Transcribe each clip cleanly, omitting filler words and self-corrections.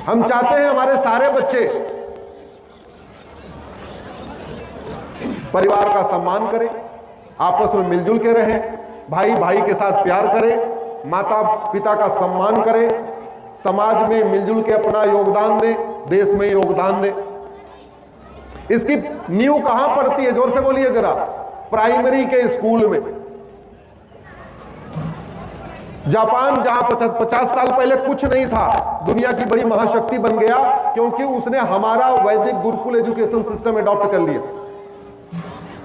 हम चाहते हैं हमारे सारे बच्चे परिवार का सम्मान करें, आपस में मिलजुल के रहें, भाई भाई के साथ प्यार करें, माता पिता का सम्मान करें, समाज में मिलजुल के अपना योगदान दें, देश में योगदान दें। इसकी नींव कहां पड़ती है? जोर से बोलिए जरा। प्राइमरी के स्कूल में। जापान जहां 50 साल पहले कुछ नहीं था, दुनिया की बड़ी महाशक्ति बन गया क्योंकि उसने हमारा वैदिक गुरुकुल एजुकेशन सिस्टम अडॉप्ट कर लिया।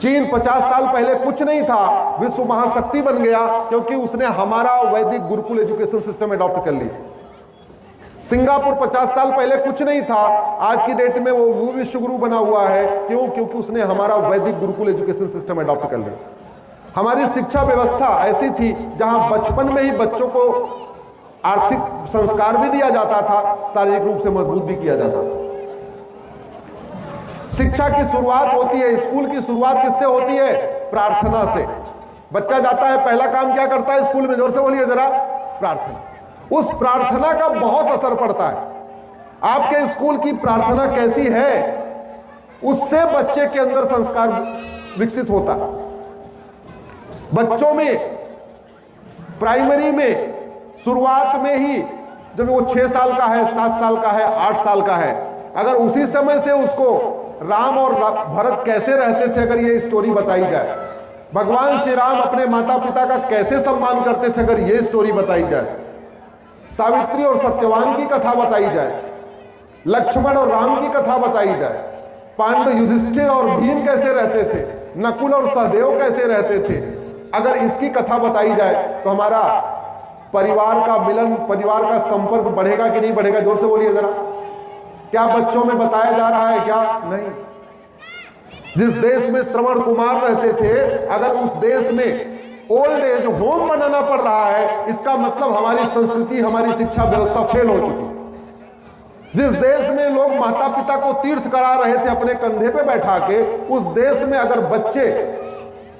चीन 50 साल पहले कुछ नहीं था, विश्व महाशक्ति बन गया क्योंकि उसने हमारा वैदिक गुरुकुल एजुकेशन सिस्टम अडॉप्ट कर लिया। सिंगापुर 50 साल पहले कुछ नहीं था, आज की डेट में वो विश्व गुरु बना हुआ है। क्यों? क्योंकि उसने हमारा वैदिक गुरुकुल एजुकेशन सिस्टम अडॉप्ट कर लिया। हमारी शिक्षा व्यवस्था ऐसी थी जहां बचपन में ही बच्चों को आर्थिक संस्कार भी दिया जाता था, शारीरिक रूप से मजबूत भी किया जाता था। शिक्षा की शुरुआत होती है, स्कूल की शुरुआत किससे होती है? प्रार्थना से। बच्चा जाता है, पहला काम क्या करता है स्कूल में? जोर से बोलिए जरा। प्रार्थना। उस प्रार्थना का बहुत असर पड़ता है। आपके स्कूल की प्रार्थना कैसी है, उससे बच्चे के अंदर संस्कार विकसित होता है। बच्चों में प्राइमरी में शुरुआत में ही, जब वो 6 साल का है, 7 साल का है, 8 साल का है, अगर उसी समय से उसको राम और भरत कैसे रहते थे अगर ये स्टोरी बताई जाए, भगवान श्री राम अपने माता पिता का कैसे सम्मान करते थे अगर ये स्टोरी बताई जाए, सावित्री और सत्यवान की कथा बताई जाए, लक्ष्मण और राम की कथा बताई जाए, पांडव युधिष्ठिर और भीम कैसे रहते थे, नकुल और सहदेव कैसे रहते थे, अगर इसकी कथा बताई जाए तो हमारा परिवार का मिलन, परिवार का संपर्क बढ़ेगा कि नहीं बढ़ेगा? जोर से बोलिए जरा। क्या बच्चों में बताया जा रहा है? क्या नहीं। जिस देश में श्रवण कुमार रहते थे, अगर उस देश में ओल्ड एज होम बनाना पड़ रहा है, इसका मतलब हमारी संस्कृति, हमारी शिक्षा व्यवस्था फेल हो चुकी। जिस देश में लोग माता पिता को तीर्थ करा रहे थे अपने कंधे पे बैठा के, उस देश में अगर बच्चे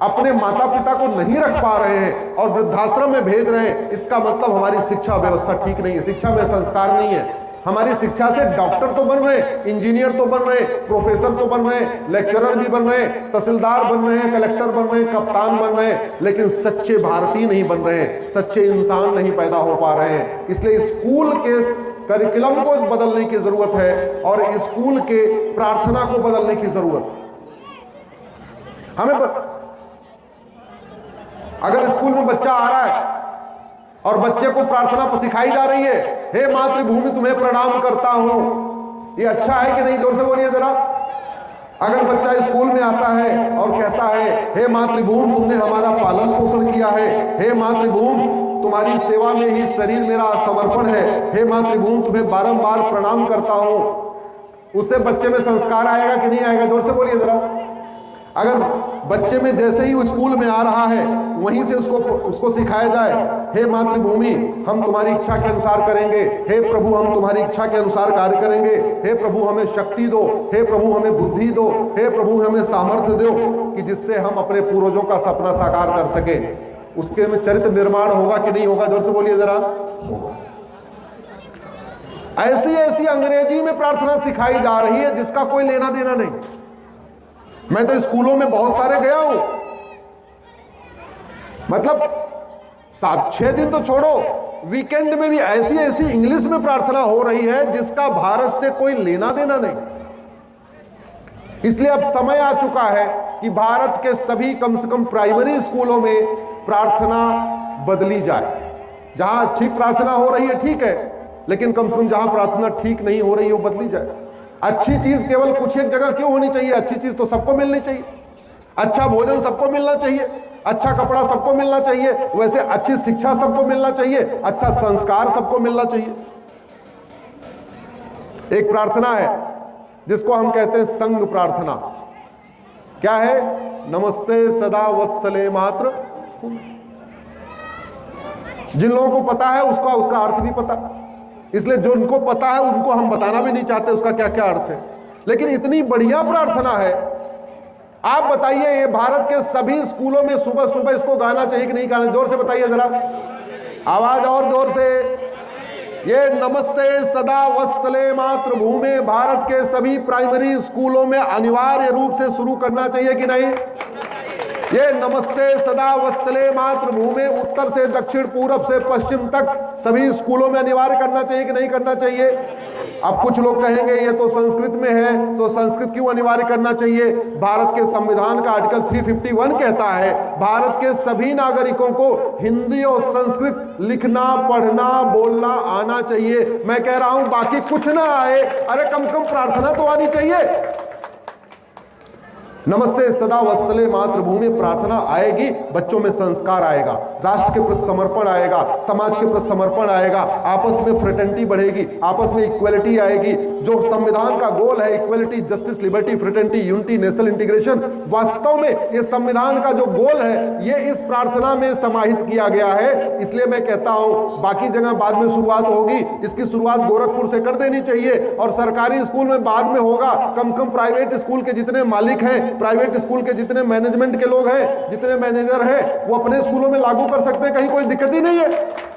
अपने माता पिता को नहीं रख पा रहे हैं और वृद्धाश्रम में भेज रहे हैं, इसका मतलब हमारी शिक्षा व्यवस्था ठीक नहीं है, शिक्षा में संस्कार नहीं है। हमारी शिक्षा से डॉक्टर तो बन रहे, इंजीनियर तो बन रहे, प्रोफेसर तो बन रहे, लेक्चरर भी बन रहे, तहसीलदार बन रहे हैं, कलेक्टर बन रहे, कप्तान बन रहे, लेकिन सच्चे भारतीय नहीं बन रहे हैं, सच्चे इंसान नहीं पैदा हो पा रहे हैं। इसलिए स्कूल के करिकुलम को बदलने की जरूरत है और स्कूल के प्रार्थना को बदलने की जरूरत है। हमें अगर स्कूल में बच्चा आ रहा है और बच्चे को प्रार्थना सिखाई जा रही है, हे मातृभूमि तुम्हें प्रणाम करता हूं, ये अच्छा है कि नहीं? जोर से बोलिए जरा। अगर बच्चा स्कूल में आता है और कहता है, हे मातृभूमि तुमने हमारा पालन पोषण किया है, हे मातृभूमि तुम्हारी सेवा में ही शरीर मेरा समर्पण है, हे मातृभूमि तुम्हें बारंबार प्रणाम करता हूं, उससे बच्चे में संस्कार आएगा कि नहीं आएगा? जोर से बोलिए जरा। अगर बच्चे में जैसे ही वो स्कूल में आ रहा है वहीं से उसको सिखाया जाए, हे मातृभूमि हम तुम्हारी इच्छा के अनुसार करेंगे, हे प्रभु हम तुम्हारी इच्छा के अनुसार कार्य करेंगे, हे प्रभु हमें शक्ति दो, हे प्रभु हमें बुद्धि दो, हे प्रभु हमें सामर्थ्य दो कि जिससे हम अपने पूर्वजों का सपना साकार कर सके, उसके में चरित्र निर्माण होगा कि नहीं होगा? जोर से बोलिए जरा। ऐसी ऐसी अंग्रेजी में प्रार्थना सिखाई जा रही है जिसका कोई लेना देना नहीं। मैं तो स्कूलों में बहुत सारे गया हूं, मतलब 7-6 दिन तो छोड़ो, वीकेंड में भी ऐसी ऐसी इंग्लिश में प्रार्थना हो रही है जिसका भारत से कोई लेना देना नहीं। इसलिए अब समय आ चुका है कि भारत के सभी कम से कम प्राइमरी स्कूलों में प्रार्थना बदली जाए। जहां अच्छी प्रार्थना हो रही है ठीक है, लेकिन कम से कम जहां प्रार्थना ठीक नहीं हो रही है वो बदली जाए। अच्छी चीज केवल कुछ एक जगह क्यों होनी चाहिए? अच्छी चीज तो सबको मिलनी चाहिए। अच्छा भोजन सबको मिलना चाहिए, अच्छा कपड़ा सबको मिलना चाहिए, वैसे अच्छी शिक्षा सबको मिलना चाहिए, अच्छा संस्कार सबको मिलना चाहिए। एक प्रार्थना है जिसको हम कहते हैं संघ प्रार्थना। क्या है? नमस्ते सदा वत्सले मात्र। जिन लोगों को पता है उसका अर्थ भी पता, इसलिए जो उनको पता है उनको हम बताना भी नहीं चाहते उसका क्या क्या अर्थ है। लेकिन इतनी बढ़िया प्रार्थना है, आप बताइए ये भारत के सभी स्कूलों में सुबह सुबह इसको गाना चाहिए कि नहीं गाना? जोर से बताइए जरा, आवाज और जोर से। ये नमस्ते सदा वत्सले मातृभूमि भारत के सभी प्राइमरी स्कूलों में अनिवार्य रूप से शुरू करना चाहिए कि नहीं? ये नमस्ते सदा वत्सले मातृभूमि उत्तर से दक्षिण, पूरब से पश्चिम तक सभी स्कूलों में अनिवार्य करना चाहिए कि नहीं करना चाहिए? अब कुछ लोग कहेंगे ये तो संस्कृत में है, तो संस्कृत क्यों अनिवार्य करना चाहिए? भारत के संविधान का आर्टिकल 351 कहता है भारत के सभी नागरिकों को हिंदी और संस्कृत लिखना, पढ़ना, बोलना आना चाहिए। मैं कह रहा हूं बाकी कुछ ना आए, अरे कम से कम प्रार्थना तो आनी चाहिए। नमस्ते सदा वत्सले मातृभूमि प्रार्थना आएगी, बच्चों में संस्कार आएगा, राष्ट्र के प्रति समर्पण आएगा, समाज के प्रति समर्पण आएगा, आपस में फ्रेटर्निटी बढ़ेगी, आपस में इक्वलिटी आएगी। जो संविधान का गोल है equality, justice, liberty, fraternity, unity, national integration, वास्तव में ये संविधान का जो गोल है ये इस प्रार्थना में समाहित किया गया है। इसलिए मैं कहता हूं बाकी जगह बाद में शुरुआत होगी, इसकी शुरुआत गोरखपुर से कर देनी चाहिए और सरकारी स्कूल में बाद में होगा। कम से कम प्राइवेट स्कूल के जितने मालिक हैं, प्राइवेट स्कूल के जितने मैनेजमेंट के लोग हैं, जितने मैनेजर हैं, वो अपने स्कूलों में लागू कर सकते हैं, कहीं कोई दिक्कत ही नहीं है।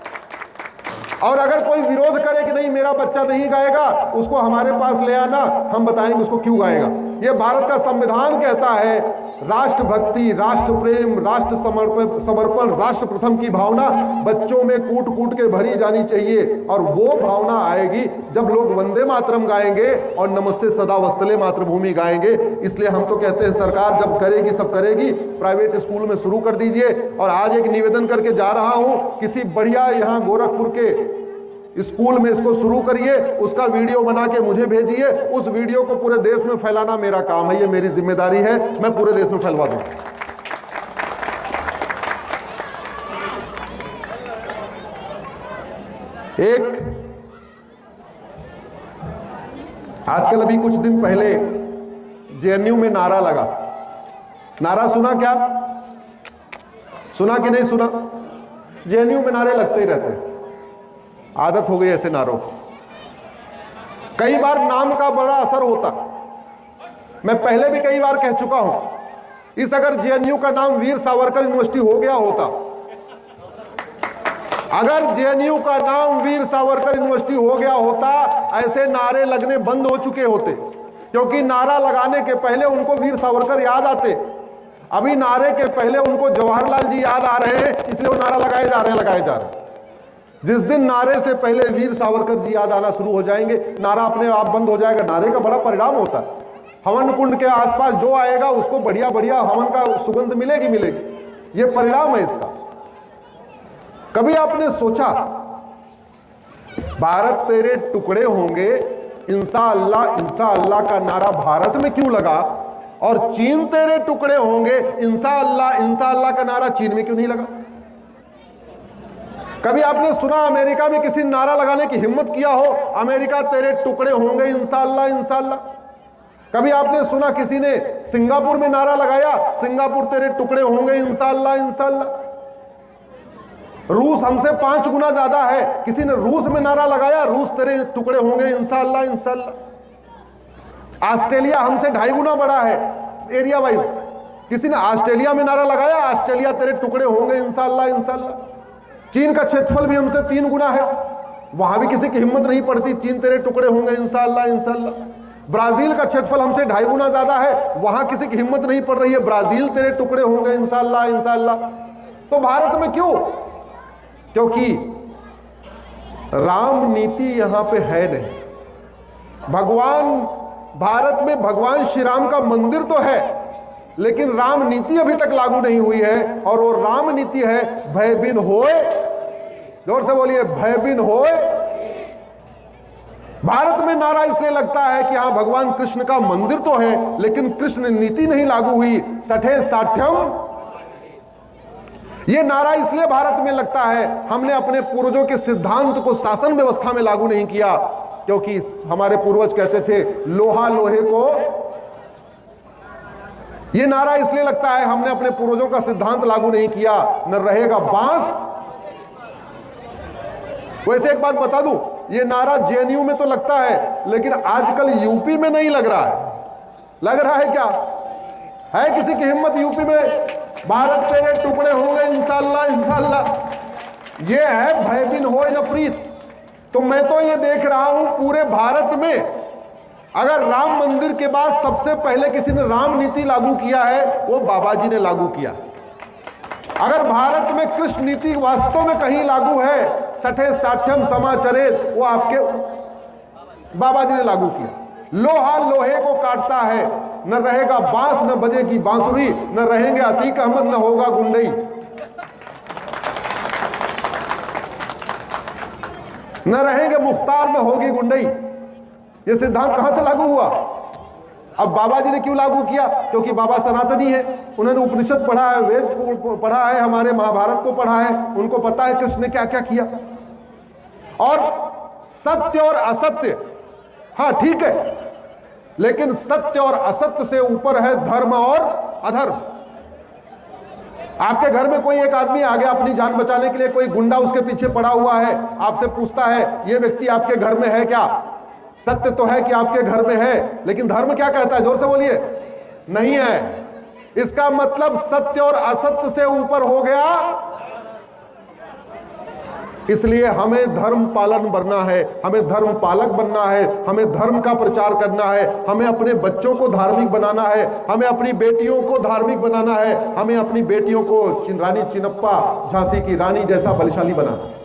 और अगर कोई विरोध करे कि नहीं मेरा बच्चा नहीं गाएगा, उसको हमारे पास ले आना, हम बताएंगे उसको क्यों गाएगा। ये भारत का संविधान कहता है राष्ट्रभक्ति, राष्ट्र प्रेम, राष्ट्र समर्पण, राष्ट्र प्रथम की भावना बच्चों में कूट कूट के भरी जानी चाहिए। और वो भावना आएगी जब लोग वंदे मातरम गाएंगे और नमस्ते सदा वत्सले मातृभूमि गाएंगे। इसलिए हम तो कहते हैं सरकार जब करेगी सब करेगी, प्राइवेट स्कूल में शुरू कर दीजिए। और आज एक निवेदन करके जा रहा हूं, किसी बढ़िया यहां गोरखपुर के स्कूल में इसको शुरू करिए, उसका वीडियो बना के मुझे भेजिए, उस वीडियो को पूरे देश में फैलाना मेरा काम है, ये मेरी जिम्मेदारी है, मैं पूरे देश में फैलवा दूं। एक आजकल अभी कुछ दिन पहले जेएनयू में नारा लगा, नारा सुना क्या? सुना कि नहीं सुना? जेएनयू में नारे लगते ही रहते हैं, आदत हो गई ऐसे नारों की। कई बार नाम का बड़ा असर होता, मैं पहले भी कई बार कह चुका हूं, इस अगर जेएनयू का नाम वीर सावरकर यूनिवर्सिटी हो गया होता, अगर जेएनयू का नाम वीर सावरकर यूनिवर्सिटी हो गया होता, ऐसे नारे लगने बंद हो चुके होते। क्योंकि नारा लगाने के पहले उनको वीर सावरकर याद आते, अभी नारे के पहले उनको जवाहरलाल जी याद आ रहे हैं, इसलिए वो नारा लगाए जा रहे हैं। जिस दिन नारे से पहले वीर सावरकर जी याद आना शुरू हो जाएंगे, नारा अपने आप बंद हो जाएगा। नारे का बड़ा परिणाम होता है, हवन कुंड के आसपास जो आएगा उसको बढ़िया बढ़िया हवन का सुगंध मिलेगी, ये परिणाम है इसका। कभी आपने सोचा भारत तेरे टुकड़े होंगे इंशाअल्लाह का नारा भारत में क्यों लगा, और चीन तेरे टुकड़े होंगे इंशाअल्लाह का नारा चीन में क्यों नहीं लगा? कभी आपने सुना अमेरिका में किसी नारा लगाने की हिम्मत किया हो, अमेरिका तेरे टुकड़े होंगे इंशाअल्लाह? कभी आपने सुना किसी ने सिंगापुर में नारा लगाया, सिंगापुर तेरे टुकड़े होंगे इंशाअल्लाह? रूस हमसे 5 गुना ज्यादा है, किसी ने रूस में नारा लगाया, रूस तेरे टुकड़े होंगे इंशाअल्लाह? ऑस्ट्रेलिया हमसे 2.5 गुना बड़ा है एरिया वाइज, किसी ने ऑस्ट्रेलिया में नारा लगाया, ऑस्ट्रेलिया तेरे टुकड़े होंगे इंशाअल्लाह? चीन का क्षेत्रफल भी हमसे 3 गुना है, वहां भी किसी की हिम्मत नहीं पड़ती, चीन तेरे टुकड़े होंगे इंशाअल्लाह? ब्राजील का क्षेत्रफल हमसे 2.5 गुना ज्यादा है, वहां किसी की हिम्मत नहीं पड़ रही है, ब्राजील तेरे टुकड़े होंगे इंशाअल्लाह? तो भारत में क्यों? क्योंकि राम नीति यहां पे है नहीं। भारत में भगवान श्री राम का मंदिर तो है, लेकिन राम नीति अभी तक लागू नहीं हुई है, और वो राम नीति है भय बिन होए, जोर से बोलिए, भय बिन होए। भारत में नारा इसलिए लगता है कि हाँ भगवान कृष्ण का मंदिर तो है, लेकिन कृष्ण नीति नहीं लागू हुई, सठे साठ्यम। ये नारा इसलिए भारत में लगता है, हमने अपने पूर्वजों के सिद्धांत को शासन व्यवस्था में लागू नहीं किया, क्योंकि हमारे पूर्वज कहते थे लोहा लोहे को। ये नारा इसलिए लगता है हमने अपने पूर्वजों का सिद्धांत लागू नहीं किया, न रहेगा बांस। वैसे एक बात बता दूं, ये नारा जेएनयू में तो लगता है, लेकिन आजकल यूपी में नहीं लग रहा है। लग रहा है क्या? है किसी की हिम्मत यूपी में? भारत तेरे टुकड़े होंगे इंशाअल्लाह? ये है भय बिन होए न प्रीत। तो मैं तो ये देख रहा हूं पूरे भारत में अगर राम मंदिर के बाद सबसे पहले किसी ने राम नीति लागू किया है वो बाबा जी ने लागू किया। अगर भारत में कृष्ण नीति वास्तव में कहीं लागू है, सठे साठ्यम समाचरेत, वो आपके बाबा जी ने लागू किया। लोहा लोहे को काटता है, न रहेगा बांस न बजेगी बांसुरी, न रहेंगे अतीक अहमद न होगा गुंडई, न रहेंगे मुख्तार न होगी गुंडई। ये सिद्धांत कहां से लागू हुआ? अब बाबा जी ने क्यों लागू किया? क्योंकि बाबा सनातनी है, उन्होंने उपनिषद पढ़ा है, वेद को पढ़ा है, हमारे महाभारत को पढ़ा है, उनको पता है कृष्ण ने क्या क्या किया। और सत्य और असत्य, हाँ ठीक है, लेकिन सत्य और असत्य से ऊपर है धर्म और अधर्म। आपके घर में कोई एक आदमी आ गया अपनी जान बचाने के लिए, कोई गुंडा उसके पीछे पड़ा हुआ है, आपसे पूछता है ये व्यक्ति आपके घर में है क्या? सत्य तो है कि आपके घर में है, लेकिन धर्म क्या कहता है? जोर से बोलिए। नहीं है। इसका मतलब सत्य और असत्य से ऊपर हो गया। इसलिए हमें धर्म पालन बनना है, हमें धर्म पालक बनना है, हमें धर्म का प्रचार करना है, हमें अपने बच्चों को धार्मिक बनाना है, हमें अपनी बेटियों को धार्मिक बनाना है, हमें अपनी बेटियों को रानी चिन्नप्पा झांसी की रानी जैसा बलशाली बनाना है।